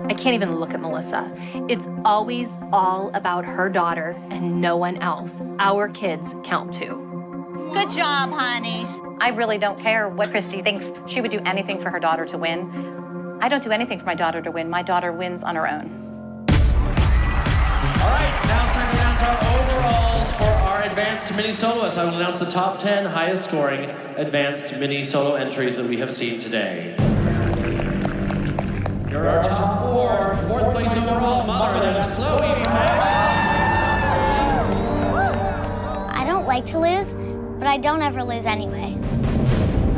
I can't even look at Melissa. It's always all about her daughter and no one else. Our kids count too. Good job, honey. I really don't care what Christi thinks. She would do anything for her daughter to win. I don't do anything for my daughter to win. My daughter wins on her own. All right, now it's time to announce our overalls for our advanced mini soloists. I will announce the top 10 highest scoring advanced mini solo entries that we have seen today. Here are our top four. Fourth place overall mother, that's Chloe from I don't like to lose, but I don't ever lose anyway.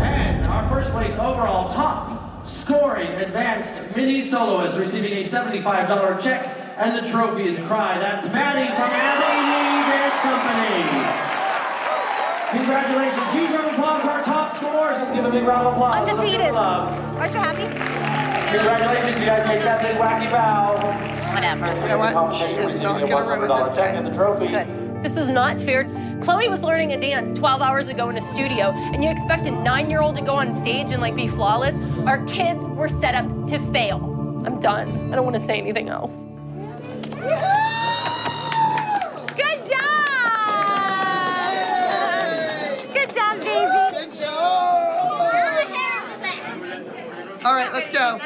And our first place overall top scoring advanced mini soloist receiving a $75 check and the trophy is Cry. That's Maddie from Abbey Dance Company. Congratulations. Huge round of applause for our top scorers. Let's give a big round of applause. Undefeated. Aren't you happy? Congratulations, you guys take that big wacky bow. Whatever. You know what? She is not going to ruin this day. And the trophy. Good. This is not fair. Chloe was learning a dance 12 hours ago in a studio, and you expect a 9-year-old to go on stage and be flawless? Our kids were set up to fail. I'm done. I don't want to say anything else. Good job! Good job, baby. Good job! All right, let's go.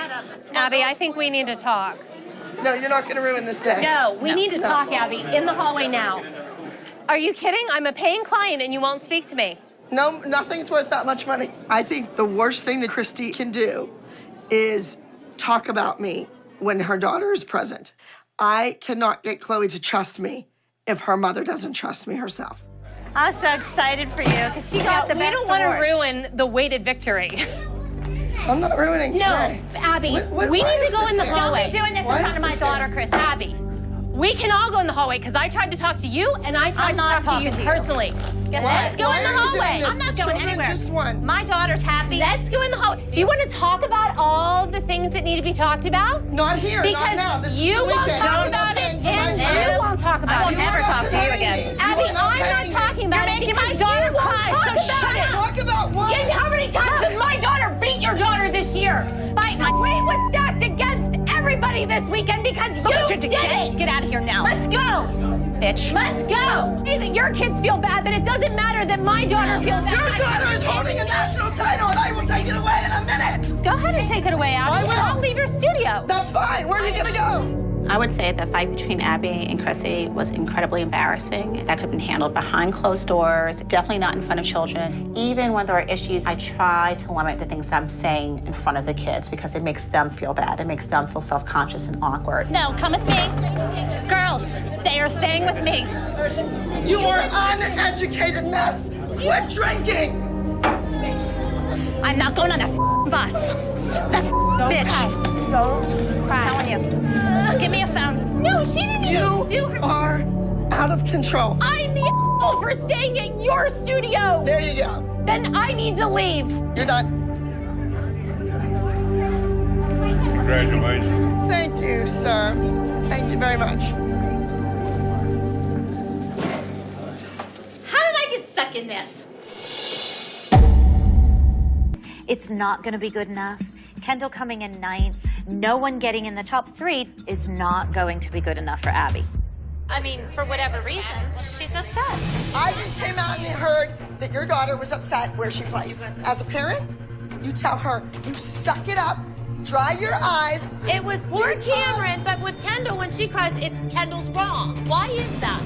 Abby, I think we need to talk. No, you're not going to ruin this day. No, we need to talk, Abby, in the hallway now. Are you kidding? I'm a paying client and you won't speak to me. No, nothing's worth that much money. I think the worst thing that Christi can do is talk about me when her daughter is present. I cannot get Chloe to trust me if her mother doesn't trust me herself. I'm so excited for you because she got the best We don't want to award. ruin the weighted victory. I'm not ruining today. No, Abby, What- we why need is to go this in the here? hallway. Don't be doing this Why in is front of my this daughter, here? Chris. Abby, we can all go in the hallway because I tried to talk to you and I tried I'm to not talk to you talking to you. personally. Guess Let's what? go Why in the are you doing hallway. this? I'm not The going children anywhere. just won. My daughter's happy. Let's go in the hallway. Do you want to talk about all the things that need to be talked about? Not here, Because not now. This you is the won't weekend. talk You're about not it paying for my and time. you won't talk about I it. won't never You are talk not to you paying again. me. You Abby, are not I'm not paying me. talking about You're it making because my daughter you won't cry, talk so about shut it. it. Talk about what? Yeah, how many times has my daughter beat your daughter this year? Fight my We was stacked against everybody this weekend because you did it. Get out of here now. Let's go. bitch. Let's go. Hey, that your kids feel bad, but it doesn't matter that my daughter feels bad. Your daughter is holding a national title, and I will take it away in a minute. Go ahead and take it away, Abby. I will. I'll leave your studio. That's fine. Where are you gonna go? I would say the fight between Abby and Christi was incredibly embarrassing. That could have been handled behind closed doors, definitely not in front of children. Even when there are issues, I try to limit the things I'm saying in front of the kids because it makes them feel bad. It makes them feel self-conscious and awkward. No, come with me. Girls, they are staying with me. You are an uneducated mess. Quit drinking. I'm not going on that bus. That bitch. Don't cry. I'm telling you. Give me a phone. No, she didn't even do You her. are out of control. I'm the asshole for staying at your studio. There you go. Then I need to leave. You're done. Congratulations. Thank you, sir. Thank you very much. How did I get stuck in this? It's not going to be good enough. Kendall coming in 9th, no one getting in the top 3 is not going to be good enough for Abby. I mean, for whatever reason, she's upset. I just came out and heard that your daughter was upset where she placed. As a parent, you tell her, you suck it up, dry your eyes. It was poor Cameron, but with Kendall, when she cries, it's Kendall's wrong. Why is that?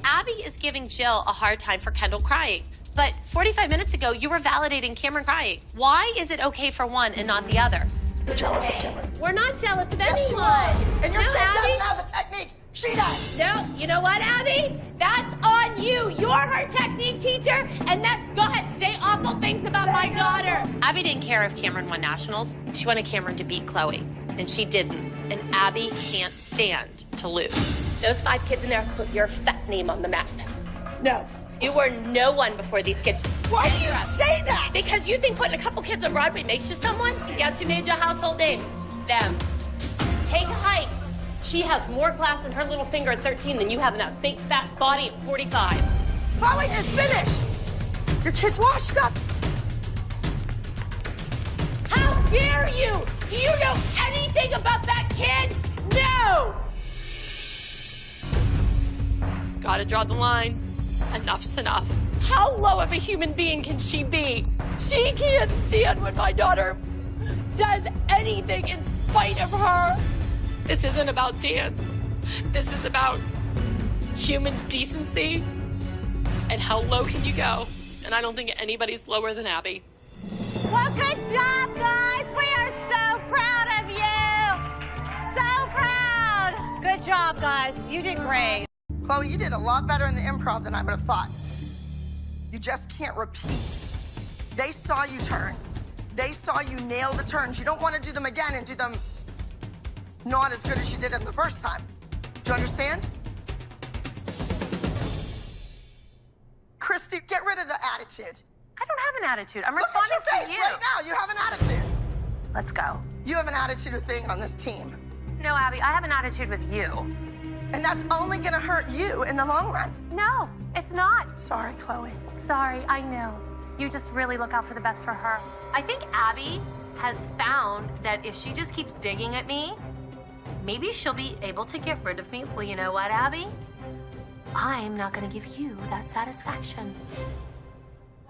Abby is giving Jill a hard time for Kendall crying. But 45 minutes ago, you were validating Cameron crying. Why is it okay for one and not the other? You're jealous of Cameron. We're not jealous of Yes, you anyone. are. And your No, kid Abby. doesn't have the technique. She does. No, you know what, Abby? That's on you. You're her technique teacher, and go ahead, say awful things about my daughter. Abby didn't care if Cameron won nationals. She wanted Cameron to beat Chloe, and she didn't. And Abby can't stand to lose. Those 5 kids in there put your fat name on the map. No. You were no one before these kids. Why do you say that? Because you think putting a couple kids on Broadway makes you someone? And guess who made you a household name? Them. Take a hike. She has more class in her little finger at 13 than you have in that big fat body at 45. Chloe is finished. Your kid's washed up. How How dare you? Do you know anything about that kid? No! Gotta draw the line. Enough's enough. How low of a human being can she be? She can't stand when my daughter does anything in spite of her. This isn't about dance. This is about human decency and how low can you go? And I don't think anybody's lower than Abby. Well, good job, guys. We are so proud of you. So proud. Good job, guys. You did great. Chloe, you did a lot better in the improv than I would have thought. You just can't repeat. They saw you turn. They saw you nail the turns. You don't want to do them again and do them not as good as you did them the first time. Do you understand? Christi, get rid of the attitude. I don't have an attitude. I'm Look at responding your face to you. right now. You have an attitude. Let's go. You have an attitude of being on this team. No, Abby, I have an attitude with you. And that's only gonna hurt you in the long run. No, it's not. Sorry, Chloe. Sorry, I know. You just really look out for the best for her. I think Abby has found that if she just keeps digging at me, maybe she'll be able to get rid of me. Well, you know what, Abby? I'm not gonna give you that satisfaction.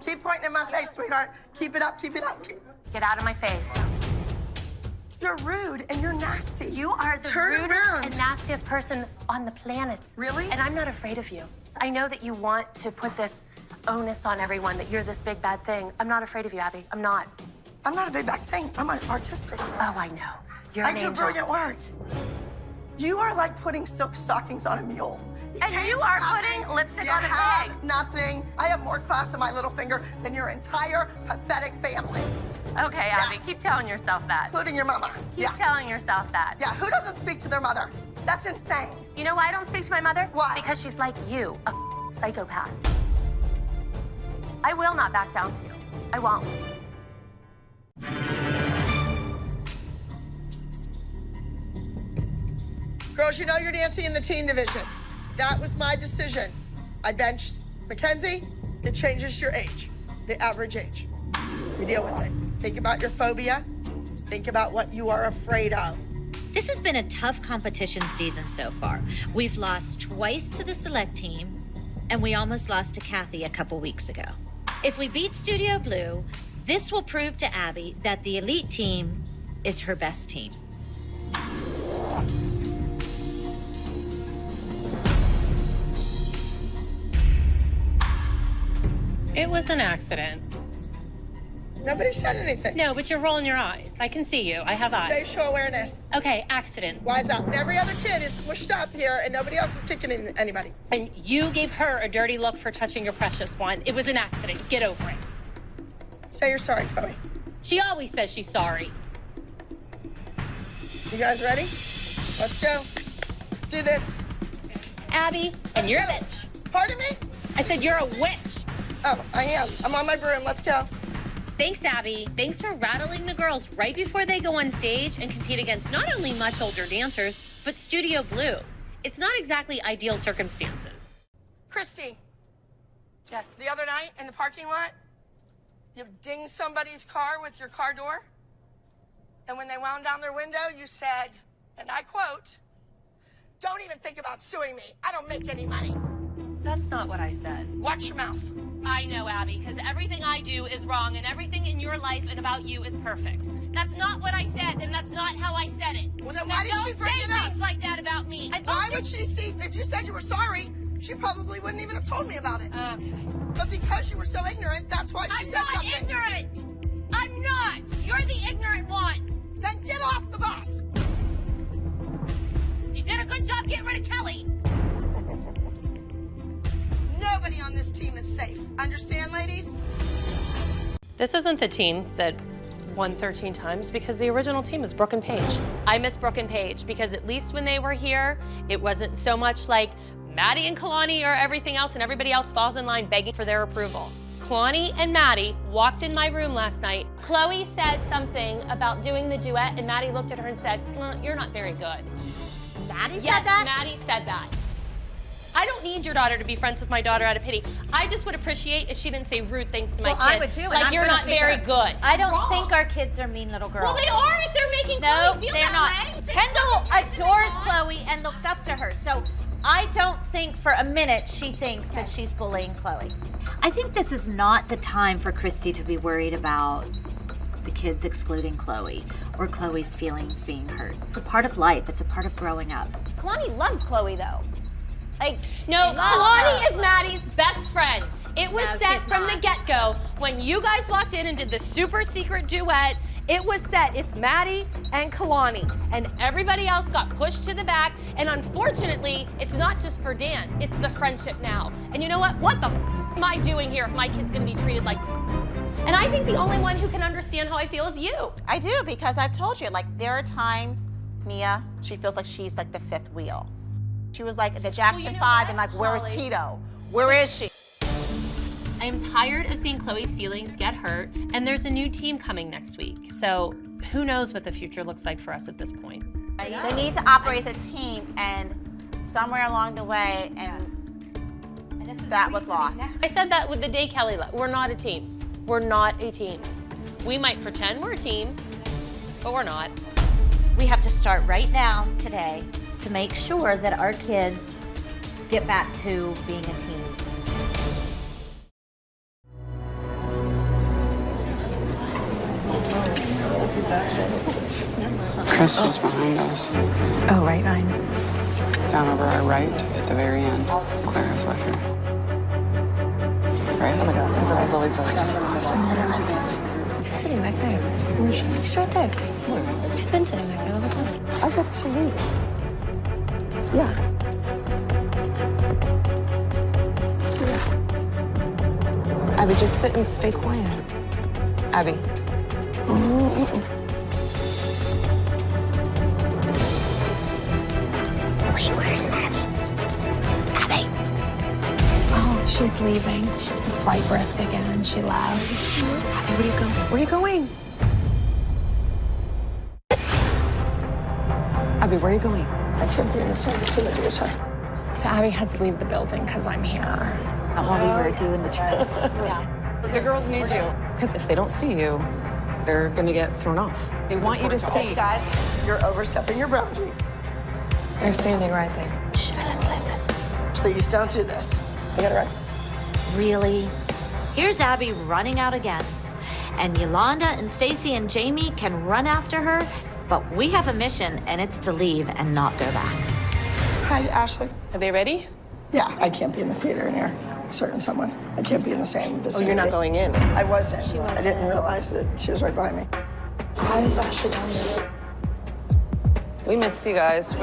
Keep pointing in my face, sweetheart. Keep it up, keep it up. Get out of my face. You're rude and you're nasty. You are the Turn rudest around. and nastiest person on the planet. Really? And I'm not afraid of you. I know that you want to put this onus on everyone, that you're this big bad thing. I'm not afraid of you, Abby. I'm not. I'm not a big bad thing. I'm artistic. Oh, I know. You're I an do angel. brilliant work. You are like putting silk stockings on a mule. And you are putting lipstick on a pig. Nothing. I have more class in my little finger than your entire pathetic family. Okay, Abby, Yes. keep telling yourself that. Including your mama. Keep telling yourself that. Yeah, who doesn't speak to their mother? That's insane. You know why I don't speak to my mother? Why? Because she's like you, a psychopath. I will not back down to you. I won't. Girls, you know you're dancing in the teen division. That was my decision. I benched Mackenzie. It changes your age, the average age. You deal with it. Think about your phobia. Think about what you are afraid of. This has been a tough competition season so far. We've lost twice to the select team, and we almost lost to Kathy a couple weeks ago. If we beat Studio Blue, this will prove to Abby that the elite team is her best team. It was an accident. Nobody said anything. No, but you're rolling your eyes. I can see you. I have eyes. Spatial awareness. Okay, accident. Wise up. Every other kid is swished up here, and nobody else is kicking in anybody. And you gave her a dirty look for touching your precious one. It was an accident. Get over it. Say you're sorry, Chloe. She always says she's sorry. You guys ready? Let's go. Let's do this. Abby, and you're a bitch. Pardon me? I said you're a witch. Oh, I am. I'm on my broom. Let's go. Thanks, Abby. Thanks for rattling the girls right before they go on stage and compete against not only much older dancers, but Studio Blue. It's not exactly ideal circumstances. Christi, Yes. the other night in the parking lot, you dinged somebody's car with your car door. And when they wound down their window, you said, and I quote, "Don't even think about suing me. I don't make any money." That's not what I said. Watch your mouth. I know, Abby, because everything I do is wrong and everything in your life and about you is perfect. That's not what I said, and that's not how I said it. Well, then why did she bring it Don't say up? things like that about me. Why would she see, if you said you were sorry, she probably wouldn't even have told me about it. Okay. But because you were so ignorant, that's why she said something. I'm not ignorant. I'm not. You're the ignorant one. Then get off the bus. You did a good job getting rid of Kelly. Nobody on this team is safe. Understand, ladies? This isn't the team that won 13 times because the original team is Brooke and Paige. I miss Brooke and Paige because at least when they were here, it wasn't so much like Maddie and Kalani or everything else and everybody else falls in line begging for their approval. Kalani and Maddie walked in my room last night. Chloe said something about doing the duet and Maddie looked at her and said, "You're not very good." Maddie Yes, said that? Maddie said that. I don't need your daughter to be friends with my daughter out of pity. I just would appreciate if she didn't say rude things to my Well, kids. I would too, and Like I'm you're gonna not speak to very her. good. I don't think our kids are mean little girls. Well, they are if they're making No, Chloe feel they're that not. way. Kendall adores Chloe and looks up to her. So I don't think for a minute she thinks that she's bullying Chloe. I think this is not the time for Christi to be worried about the kids excluding Chloe or Chloe's feelings being hurt. It's a part of life. It's a part of growing up. Kalani loves Chloe, though. Like, No, love Kalani her. is Maddie's best friend. It was No, set she's from the not. get-go. When you guys walked in and did the super secret duet, it was set. It's Maddie and Kalani. And everybody else got pushed to the back. And unfortunately, it's not just for dance. It's the friendship now. And you know what? What the am I doing here if my kid's gonna be treated like... And I think the only one who can understand how I feel is you. I do, because I've told you, like, there are times, Nia, she feels like she's like the fifth wheel. She was like the Jackson know 5 what, and like, where is Holly? Tito? Where is she? I am tired of seeing Chloe's feelings get hurt, and there's a new team coming next week. So who knows what the future looks like for us at this point. They need to operate as a team, and somewhere along the way, and that was lost. I said that with the day Kelly left. We're not a team. We're not a team. We might pretend we're a team, but we're not. We have to start right now, today, to make sure that our kids get back to being a team. Christi's behind us. Oh, right behind me. Down over our right at the very end. Clara's with her. Right? Oh my God, because I was always like... She's sitting back there. She's right there. She's been sitting back there the whole time. I got to leave. Yeah. See ya. Abby, just sit and stay quiet. Abby. Oh, she's leaving. She's a flight risk again. She left. Abby, where do you go? Where are you going? Abby, where are you going? I can't be in the same vicinity as her. So Abby had to leave the building because I'm here. While we were doing the trip. The girls need you. Because if they don't see you, they're going to get thrown off. They want you to Hey, see. guys, you're overstepping your boundary. They're standing right there. Shh, let's listen. Please don't do this. You got it right. Really? Here's Abby running out again. And Yolanda and Stacy and Jamie can run after her, but we have a mission, and it's to leave and not go back. Hi, Ashley. Are they ready? Yeah, I can't be in the theater near certain someone. I can't be in the same vicinity. Oh, you're not going in. I wasn't. I didn't realize that she was right behind me. Why is Ashley down there? We missed you guys.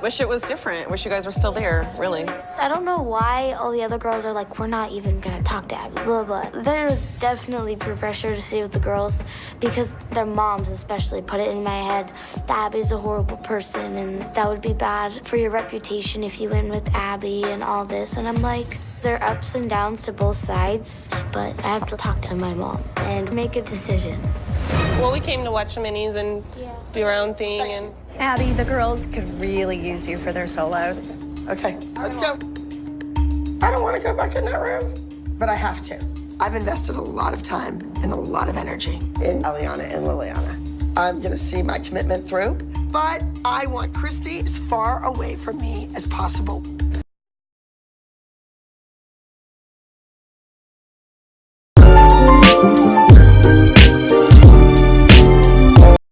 Wish it was different. Wish you guys were still there, really. I don't know why all the other girls are like, we're not even gonna talk to Abby, blah, blah. There was definitely peer pressure to stay with the girls because their moms especially put it in my head that Abby's a horrible person and that would be bad for your reputation if you went with Abby and all this. And I'm like, there are ups and downs to both sides, but I have to talk to my mom and make a decision. Well, we came to watch the minis and do our own thing. And Abby, the girls could really use you for their solos. Okay, let's go. I don't want to go back in that room, but I have to. I've invested a lot of time and a lot of energy in Eliana and Liliana. I'm gonna see my commitment through, but I want Christi as far away from me as possible.